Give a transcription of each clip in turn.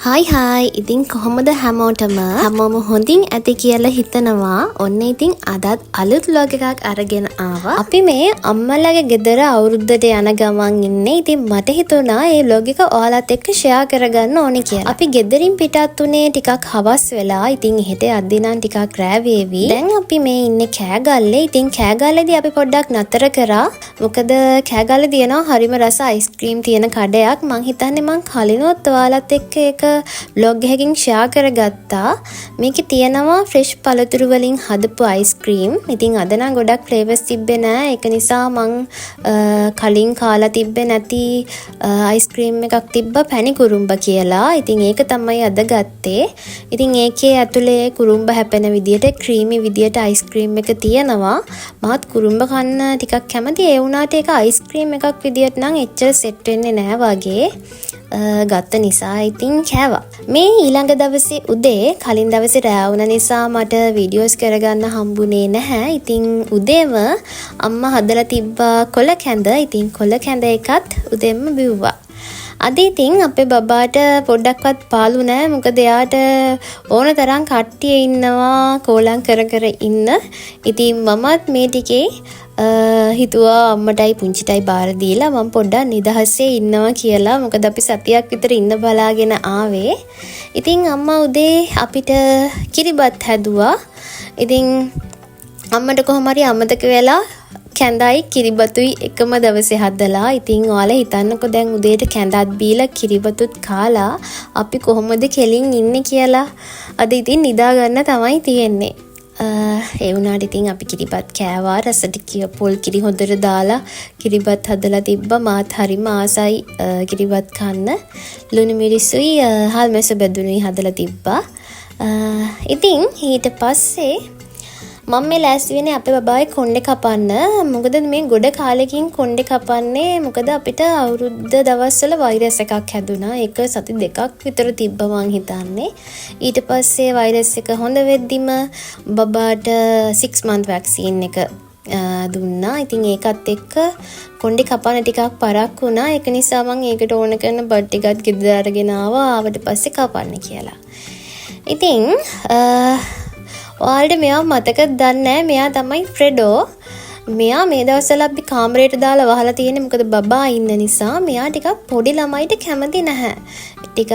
Hi hi ඉතින් කොහොමද හැමෝටම හැමෝම හොඳින් ඇති කියලා හිතනවා. ඔන්න ඉතින් අදත් අලුත් vlog එකක් අරගෙන ආවා. අපි මේ අම්මලාගේ ගෙදර අවුරුද්දට යන ගමන් ඉන්නේ. ඉතින් මට හිතුණා මේ vlog එක ඔයාලත් එක්ක share කරගන්න ඕනේ කියලා. අපි ගෙදරින් පිටත් උනේ ටිකක් හවස් වෙලා. ඉතින් එහෙට යද්දී නම් ටිකක් රෑ වේවි. දැන් අපි මේ ඉන්නේ කෑගල්ලේ. ඉතින් කෑගල්ලේදී අපි පොඩ්ඩක් නතර කරා. මොකද කෑගල්ලේ තියෙනවා හරිම රස අයිස්ක්‍රීම් තියෙන කඩයක්. මං හිතන්නේ මං කලිනුත් ඔයාලත් එක්ක ඒක vlog එකකින් share කරගත්තා. මේකේ තියෙනවා fresh පළතුරු වලින් හදපු අයිස්ක්‍රීම්. ඉතින් අද නම් ගොඩක් flavors තිබ්බේ නෑ. ඒක නිසා මං කලින් කාලා තිබ්බේ නැති අයිස්ක්‍රීම් එකක් තිබ්බා පැණි කුරුම්බ කියලා. ඉතින් ඒක තමයි අද ගත්තේ. ඉතින් ඒකේ ඇතුලේ කුරුම්බ හැපෙන විදියට ක්‍රීමි විදියට අයිස්ක්‍රීම් එක තියෙනවා. මහත් කුරුම්බ කන්න ටිකක් කැමති. ඒ වුණාට ඒක අයිස්ක්‍රීම් එකක් විදියට නම් එච්චර සෙට් වෙන්නේ නෑ වගේ. ගත්ත නිසා ඉතින් කෑවා. මේ ඊළඟ දවසේ උදේ කලින් දවසේ රෑ වුණ නිසා මට වීඩියෝස් කරගන්න හම්බුනේ නැහැ. ඉතින් උදේම අම්මා හදලා තිබ්බා කොළ කැඳ. ඉතින් කොළ කැඳ එකත් උදේම බිව්වා. අද ඉතින් අපේ බබාට පොඩ්ඩක්වත් පාළු නෑ. මොකද එයාට ඕන තරම් කට්ටිය ඉන්නවා කෝලම් කර කර ඉන්න. ඉතින් මමත් මේ ටිකේ හිතුවා අම්මටයි පුංචිටයි බාර දීලා මම පොඩ්ඩක් නිදහසේ ඉන්නවා කියලා. මොකද අපි සතියක් විතර ඉන්න බලාගෙන ආවේ. ඉතින් අම්මා උදේ අපිට කිරිබත් හැදුවා. ඉතින් අම්මට කොහොම හරි අමතක වෙලා කැඳයි කිරිබතුයි එකම දවසේ හදලා. ඉතින් ඔයාලා හිතන්නකෝ දැන් උදේට කැඳත් බීලා කිරිබතුත් කාලා අපි කොහොමද කෙලින් ඉන්නේ කියලා. අද ඉතින් නිදා ගන්න තමයි තියෙන්නේ. ඒ වුණාට ඉතින් අපි කිරිබත් කෑවා. රසට කිය පොල් කිරි හොඳට දාලා කිරිබත් හදලා තිබ්බා. මාත් හරිම ආසයි කිරිබත් කන්න. ලුණු මිරිසුයි හාල් මැස බෙදුනුයි හදලා තිබ්බා. ඉතින් ඊට පස්සේ මම මේ ලෑස්ති වෙන්නේ අපේ බබායි කොණ්ඩේ කපන්න. මොකද මේ ගොඩ කාලෙකින් කොණ්ඩේ කපන්නේ. මොකද අපිට අවුරුද්ද දවස්වල වෛරස් එකක් හැදුනා. ඒක සති 2ක් විතර තිබ්බ මං හිතන්නේ. ඊට පස්සේ වෛරස් එක හොඳ වෙද්දිම බබාට 6 month vaccine එක දුන්නා. ඉතින් ඒකත් එක්ක කොණ්ඩේ කපන්න ටිකක් පරක් වුණා. ඒක නිසා මං ඒකට ඕන කරන බඩ් ටිකත් ගෙදර අරගෙන ආවා. ආවට පස්සේ කපන්න කියලා. ඉතින් ඔයාලට මෙයා මතකද දන්නේ නැහැ. මෙයා තමයි ෆ්‍රෙඩෝ. මෙයා මේ දවස්වල අපි කාමරේට දාලා වහලා තියෙන්නේ. මොකද බබා ඉන්න නිසා. මෙයා ටිකක් පොඩි ළමයිට කැමති නැහැ. ටිකක්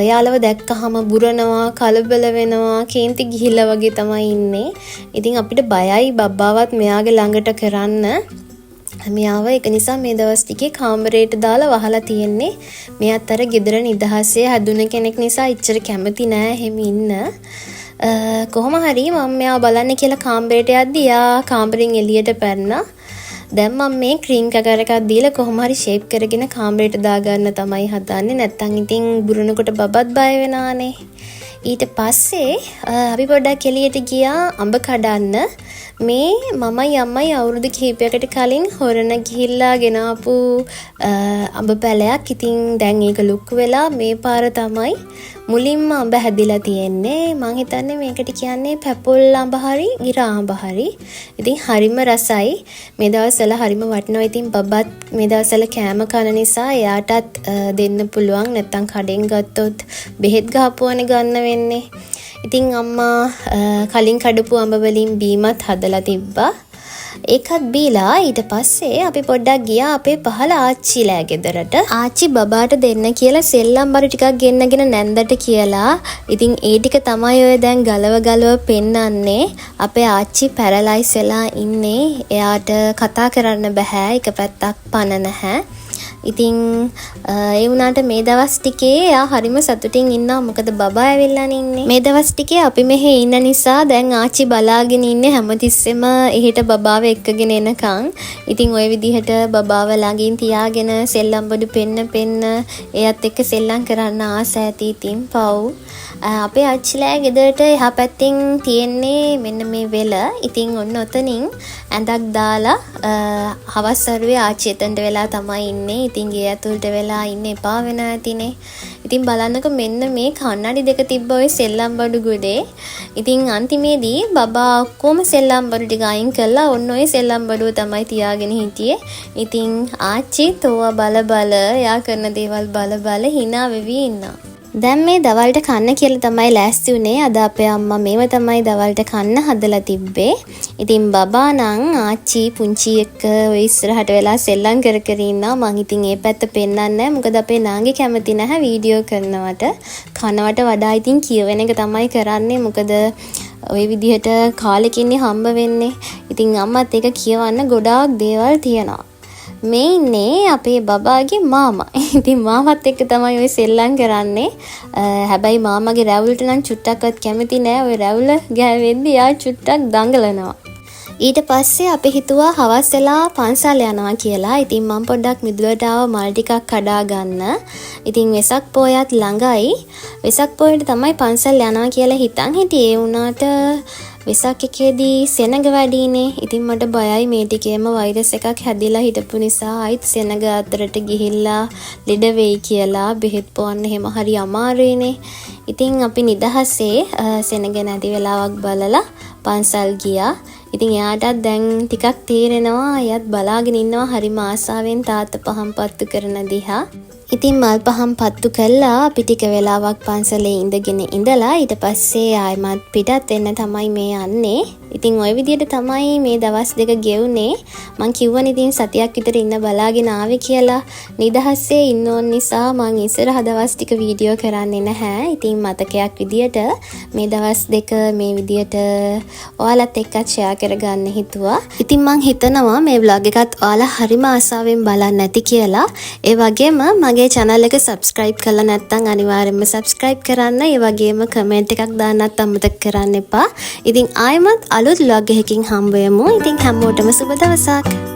යාළුව දැක්කහම බුරනවා, කලබල වෙනවා, කේන්ති ගිහිල්ලා වගේ තමයි ඉන්නේ. ඉතින් අපිට බයයි බබාවත් මෙයාගේ ළඟට කරන්න. මෙයාව ඒක නිසා මේ දවස් ටිකේ කාමරේට දාලා වහලා තියෙන්නේ. මෙයාත් අර ගෙදර නිදහසේ හැදුන කෙනෙක් නිසා ඉච්චර කැමති නෑ එහෙම ඉන්න. කොහොම හරි මම මෙයා බලන්න කියලා කාමරේට යද්දි යා කාමරෙන් එළියට පැන්නා. දැන් මම මේ ක්‍රීම් කැකර එකක් දීලා කොහොම හරි ෂේප් කරගෙන කාමරේට දාගන්න තමයි හදන්නේ. නැත්තම් ඉතින් බුරනකොට බබත් බය වෙනානේ. ඊට පස්සේ අපි පොඩ්ඩක් එළියට ගියා අඹ කඩන්න. මේ මමයි අම්මයි අවුරුදු කිහිපයකට කලින් හොරණ ගිහිල්ලා ගෙනාපු අඹ පැලයක්. ඉතින් දැන් ඒක ලුක්කු වෙලා මේ පාර තමයි මුලින්ම අඹ හැදිලා තියෙන්නේ. මං හිතන්නේ මේකට කියන්නේ පැපොල් අඹ හරි ගිරා අඹ හරි. ඉතින් හරිම රසයි. මේ දවස්වල හරිම වටිනවා. ඉතින් බබත් මේ දවස්වල කෑම කන නිසා එයාටත් දෙන්න පුළුවන්. නැත්තම් කඩෙන් ගත්තොත් බෙහෙත් ගහපුවනේ ගන්න වෙන්නේ. ඉතින් අම්මා කලින් කඩපු අඹ වලින් බීමත් හදලා තිබ්බා. ඒකත් බීලා ඊට පස්සේ අපි පොඩ්ඩක් ගියා අපේ පහළ ආච්චිලා ගෙදරට. ආච්චි බබාට දෙන්න කියලා සෙල්ලම් බර ටිකක් ගෙන්නගෙන නැන්දට කියලා. ඉතින් ඒ ටික තමයි ඔය දැන් ගලව පෙන්නන්නේ. අපේ ආච්චි පැරලයිස් වෙලා ඉන්නේ. එයාට කතා කරන්න බෑ. එක පැත්තක් පන නැහැ. ඉතින් ඒ වුණාට මේ දවස් ටිකේ එයා හරිම සතුටින් ඉන්නවා. මොකද බබා ඇවිල්ලා ඉන්නේ. මේ දවස් ටිකේ අපි මෙහෙ ඉන්න නිසා දැන් ආච්චි බලාගෙන ඉන්නේ හැමතිස්සෙම එහෙට බබාව එක්කගෙන එනකන්. ඉතින් ওই විදිහට බබාව ළඟින් තියාගෙන සෙල්ලම් බඩු පෙන්න එයත් එක්ක සෙල්ලම් කරන්න ආස ඇති. ඉතින් පව් අපේ ආච්චිලා ගෙදරට එහා පැත්තෙන් තියෙන්නේ මෙන්න මේ වෙල. ඉතින් ඔන්න ඔතනින් ඇඳක් දාලා හවස් අරුවේ ආච්චි එතනට වෙලා තමයි ඉන්නේ. ඉතින් ගේ ඇතුළට වෙලා ඉන්න එපා වෙන ඇතිනේ. ඉතින් බලන්නකො මෙන්න මේ කන්නඩි දෙක තිබ්බ ඔය සෙල්ලම් බඩු ගොඩේ. ඉතින් අන්තිමේදී බබා ඔක්කොම සෙල්ලම් බඩු ටික අයින් කළා. ඔන්න ඔය සෙල්ලම් බඩුව තමයි තියාගෙන හිටියේ. ඉතින් ආච්චි තෝවා බල එයා කරන දේවල් බල hina වෙවි ඉන්නවා. දැන් මේ දවල්ට කන්න කියලා තමයි ලෑස්ති උනේ. අද අපේ අම්මා මේව තමයි දවල්ට කන්න හදලා තිබ්බේ. ඉතින් බබා නම් ආච්චි පුංචි එක්ක ඔය ඉස්සරහට වෙලා සෙල්ලම් කර කර ඉන්නවා. මං ඉතින් ඒ පැත්ත පෙන්නන්නේ නැහැ. මොකද අපේ නාගේ කැමති නැහැ වීඩියෝ කරනවට. කනවට වඩා ඉතින් කියවෙන එක තමයි කරන්නේ. මොකද ඔය විදිහට කාලෙකින්නේ හම්බ වෙන්නේ. ඉතින් අම්මත් ඒක කියවන්න ගොඩාක් දේවල් තියෙනවා. මේ ඉන්නේ අපේ බබාගේ මාමා. ඉතින් මාමත් එක්ක තමයි ඔය සෙල්ලම් කරන්නේ. හැබැයි මාමාගේ රැවුලට නම් චුට්ටක්වත් කැමති නෑ. ඔය රැවුල ගෑවෙද්දි යා චුට්ටක් දඟලනවා. ඊට පස්සේ අපි හිතුවා හවස් වෙලා පන්සල් යනවා කියලා. ඉතින් මම පොඩ්ඩක් මිදුලට ආව මල් ටිකක් කඩා ගන්න. ඉතින් වෙසක් පොයත් ළඟයි. වෙසක් පොයට තමයි පන්සල් යනවා කියලා හිතන් හිටියේ. ඒ වුණාට වෙසක් එකේදී සෙනග වැඩිනේ. ඉතින් මට බයයි මේ ටිකේම වෛරස් එකක් හැදිලා හිටපු නිසා ආයිත් සෙනග අතරට ගිහිල්ලා ලෙඩ වෙයි කියලා බෙහෙත් පොවන්න එහෙම හරි අමාරුයිනේ. ඉතින් අපි නිදහසේ සෙනග නැති වෙලාවක් බලලා පන්සල් ගියා. ඉතින් එයාටත් දැන් ටිකක් තේරෙනවා. එයාත් බලාගෙන ඉන්නවා හරිම ආසාවෙන් තාත්තා පහන් පත්තු කරන දිහා. ඉතින් මල් පහන් පත්තු කළා. අපි ටික වෙලාවක් පන්සලේ ඉඳගෙන ඉඳලා ඊට පස්සේ ආයෙමත් පිටත් වෙන්න තමයි මේ යන්නේ. ඉතින් ওই විදිහට තමයි මේ දවස් දෙක ගෙවුනේ. මං කිව්වනේ ඉතින් සතියක් විතර ඉන්න බලාගෙන ආවේ කියලා. නිදහසේ ඉන්න ඕන නිසා මං ඉස්සරහ දවස් ටික වීඩියෝ කරන්නේ නැහැ. ඉතින් මතකයක් විදියට මේ දවස් දෙක මේ විදියට ඔයාලත් එක්ක ෂෙයා කරගන්න හිතුවා. ඉතින් මං හිතනවා මේ vlog එකත් ඔයාලා හරිම ආසාවෙන් බලන්න ඇති කියලා. ඒ වගේම මගේ channel එක subscribe කරලා නැත්නම් අනිවාර්යෙන්ම subscribe කරන්න. ඒ වගේම comment එකක් දාන්නත් අමතක කරන්න එපා. ඉතින් ආයෙමත් අලුත් vlog එකකින් හම්බ වෙමු. ඉතින් හැමෝටම සුබ දවසක්.